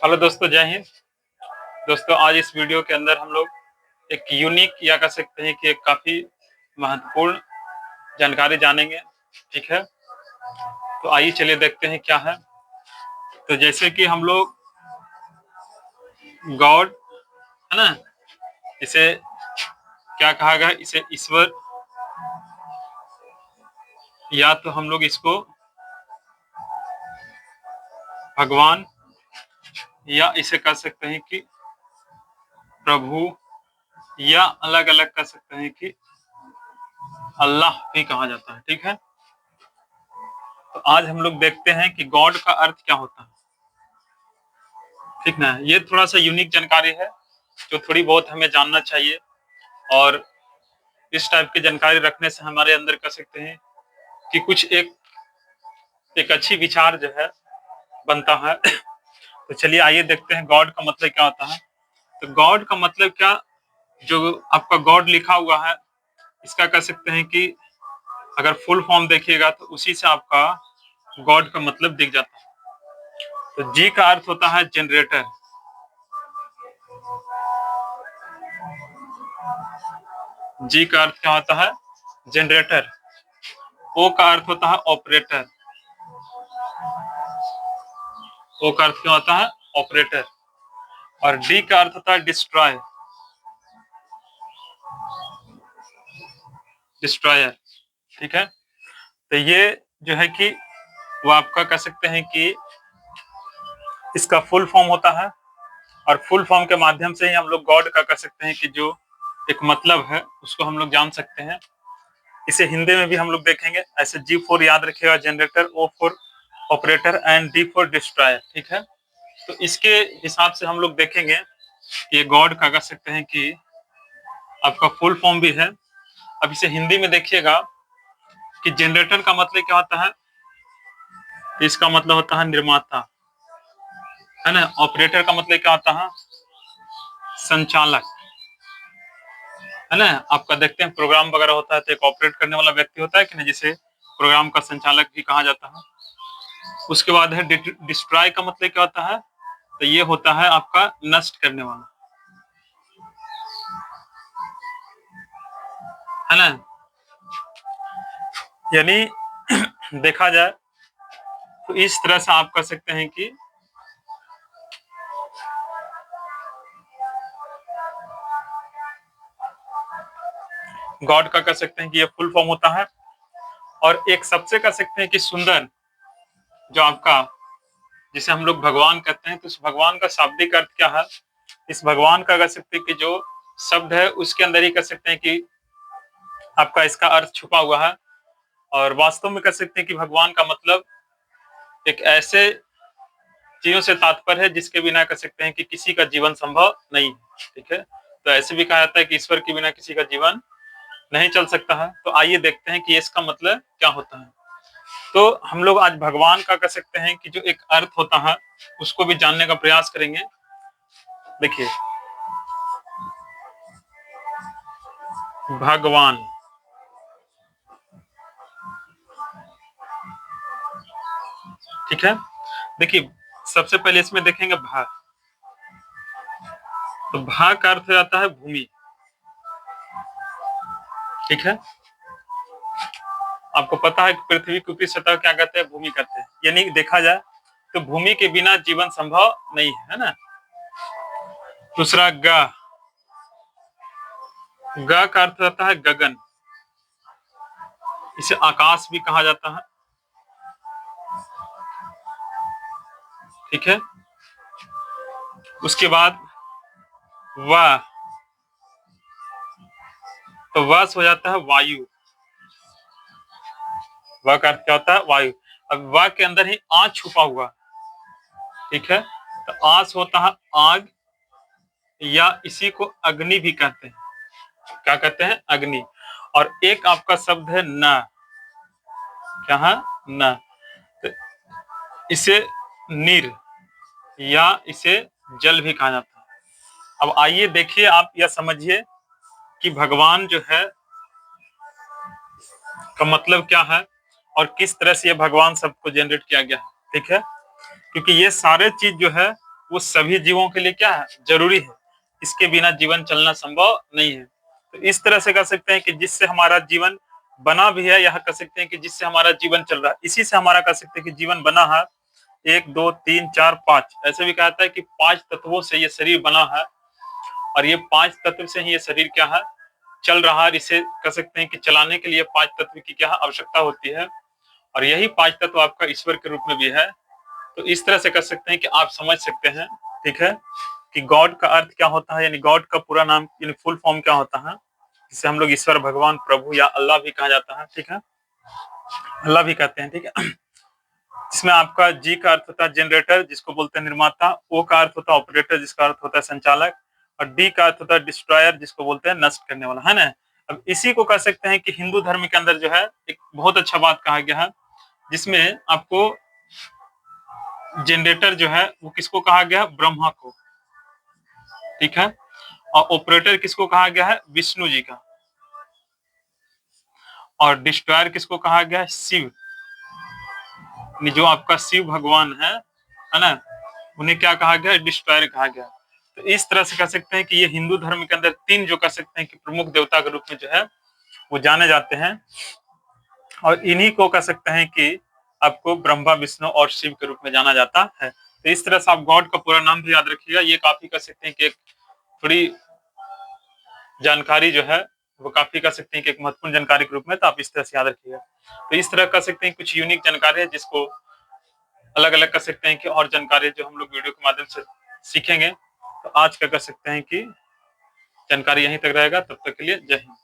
Hello दोस्तों, जय हिंद। दोस्तों, आज इस वीडियो के अंदर हम लोग एक यूनिक या कह सकते हैं कि एक काफी महत्वपूर्ण जानकारी जानेंगे। ठीक है, तो आइए चलिए देखते हैं क्या है। तो जैसे कि हम लोग गॉड है ना, इसे क्या कहा गया, इसे ईश्वर, या तो हम लोग इसको भगवान, या इसे कह सकते हैं कि प्रभु, या अलग अलग कह सकते हैं कि अल्लाह भी कहा जाता है। ठीक है, तो आज हम लोग देखते हैं कि गॉड का अर्थ क्या होता है। ठीक ना, ये थोड़ा सा यूनिक जानकारी है जो थोड़ी बहुत हमें जानना चाहिए, और इस टाइप की जानकारी रखने से हमारे अंदर कह सकते हैं कि कुछ एक अच्छी विचार जो है बनता है। तो चलिए आइए देखते हैं गॉड का मतलब क्या होता है। तो गॉड का मतलब क्या, जो आपका गॉड लिखा हुआ है इसका कह सकते हैं कि अगर फुल फॉर्म देखिएगा तो उसी से आपका गॉड का मतलब दिख जाता है। तो जी का अर्थ होता है जनरेटर। जी का अर्थ क्या होता है, जनरेटर। ओ का अर्थ होता है ऑपरेटर। ओ का अर्थ क्या होता है, ऑपरेटर। और डी का अर्थ होता है डिस्ट्रॉय, डिस्ट्रॉयर। ठीक है, तो ये जो है कि वो आपका कह सकते हैं कि इसका फुल फॉर्म होता है, और फुल फॉर्म के माध्यम से ही हम लोग गॉड का कह सकते हैं कि जो एक मतलब है उसको हम लोग जान सकते हैं। इसे हिंदी में भी हम लोग देखेंगे ऐसे। जी फोर याद रखिएगा generator, O for operator and D for destroyer. ठीक है, तो इसके हिसाब से हम लोग देखेंगे कि ये गॉड का कह सकते हैं कि आपका फुल फॉर्म भी है। अब इसे हिंदी में देखिएगा कि जनरेटर का मतलब क्या होता है, तो इसका मतलब होता है निर्माता, है ना। ऑपरेटर का मतलब क्या होता है, संचालक, है ना। आपका देखते हैं प्रोग्राम वगैरह होता है तो एक ऑपरेट करने वाला व्यक्ति होता है कि नहीं, जिसे प्रोग्राम का संचालक भी कहा जाता है। उसके बाद है डिस्ट्रॉय का मतलब क्या होता है, तो ये होता है आपका नष्ट करने वाला, है ना। यानी देखा जाए तो इस तरह से आप कह सकते हैं कि गॉड का कह सकते हैं कि ये फुल फॉर्म होता है। और एक सबसे कह सकते हैं कि सुंदर, जो आपका जिसे हम लोग भगवान कहते हैं, तो इस भगवान का शाब्दिक अर्थ क्या है। इस भगवान का कह सकते हैं कि जो शब्द है उसके अंदर ही कह सकते हैं कि आपका इसका अर्थ छुपा हुआ है। और वास्तव में कह सकते हैं कि भगवान का मतलब एक ऐसे चीजों से तात्पर्य है जिसके बिना कह सकते हैं कि किसी का जीवन संभव नहीं है। ठीक है, तो ऐसे भी कहा जाता है कि ईश्वर के बिना किसी का जीवन नहीं चल सकता है। तो आइए देखते हैं कि इसका मतलब क्या होता है। तो हम लोग आज भगवान का कह सकते हैं कि जो एक अर्थ होता है उसको भी जानने का प्रयास करेंगे। देखिए, भगवान, ठीक है। देखिए, सबसे पहले इसमें देखेंगे भा। तो भा का अर्थ हो जाता है भूमि। ठीक है, आपको पता है कि पृथ्वी की ऊपरी सतह क्या कहते हैं, भूमि कहते हैं। यानी देखा जाए तो भूमि के बिना जीवन संभव नहीं है ना। दूसरा ग, ग का अर्थ होता है गगन। इसे आकाश भी कहा जाता है। ठीक है, उसके बाद व, तो व हो जाता है वायु। व का अर्थ क्या होता है, वायु। अब व के अंदर ही आग छुपा हुआ। ठीक है, तो आस होता है आग, या इसी को अग्नि भी कहते हैं। क्या कहते हैं, अग्नि। और एक आपका शब्द है न, क्या है, न। तो इसे नीर, या इसे जल भी कहा जाता है। अब आइए देखिए, आप यह समझिए कि भगवान जो है का मतलब क्या है, और किस तरह से ये भगवान सबको जनरेट किया गया है। ठीक है, क्योंकि ये सारे चीज जो है वो सभी जीवों के लिए क्या है, जरूरी है। इसके बिना जीवन चलना संभव नहीं है। तो इस तरह से कह सकते हैं कि जिससे हमारा जीवन बना भी है, यह कह सकते हैं कि जिससे हमारा जीवन चल रहा है, इसी से हमारा कह सकते हैं कि जीवन बना है। 1 2 3 4 5 ऐसे भी कहता है कि 5 तत्वों से ये शरीर बना है, और ये 5 तत्व से ही ये शरीर क्या है, चल रहा है। इसे कह सकते हैं कि चलाने के लिए 5 तत्व की क्या आवश्यकता होती है, और यही 5 तत्व आपका ईश्वर के रूप में भी है। तो इस तरह से कह सकते हैं कि आप समझ सकते हैं, ठीक है, कि गॉड का अर्थ क्या होता है, यानी गॉड का पूरा नाम यानी फुल फॉर्म क्या होता है, जिसे हम लोग ईश्वर, भगवान, प्रभु या अल्लाह भी कहा जाता है, ठीक है, अल्लाह भी कहते हैं, ठीक है। जिसमें आपका जी का अर्थ होता है जनरेटर, जिसको बोलते हैं निर्माता, ओ का अर्थ होता है ऑपरेटर, जिसका अर्थ होता है संचालक, और डी का अर्थ होता है डिस्ट्रॉयर, जिसको बोलते हैं नष्ट करने वाला, है ना। अब इसी को कह सकते हैं कि हिंदू धर्म के अंदर जो है एक बहुत अच्छा बात कहा गया है, जिसमें आपको जनरेटर जो है वो किसको कहा गया है, ब्रह्मा को, ठीक है, और ऑपरेटर किसको कहा गया है, विष्णु जी का, और डिस्ट्रॉयर किसको कहा गया है, शिव, जो आपका शिव भगवान है ना, उन्हें क्या कहा गया, डिस्ट्रॉयर कहा गया। तो इस तरह से कह सकते हैं कि ये हिंदू धर्म के अंदर 3 जो कह सकते हैं कि प्रमुख देवता के रूप में जो है वो जाने जाते हैं, और इन्हीं को कह सकते हैं कि आपको ब्रह्मा, विष्णु और शिव के रूप में जाना जाता है। तो इस तरह से आप गॉड का पूरा नाम भी याद रखिएगा। ये काफी कह सकते हैं कि एक थोड़ी जानकारी जो है वो काफी कह सकते हैं कि एक महत्वपूर्ण जानकारी के रूप में, तो आप इस तरह से याद रखिएगा। तो इस तरह कह सकते हैं कुछ यूनिक जानकारी है, जिसको अलग अलग कर सकते हैं कि और जानकारी जो हम लोग वीडियो के माध्यम से सीखेंगे। तो आज का कर सकते हैं कि जानकारी यहीं तक रहेगा। तब तक के लिए जय हिंद।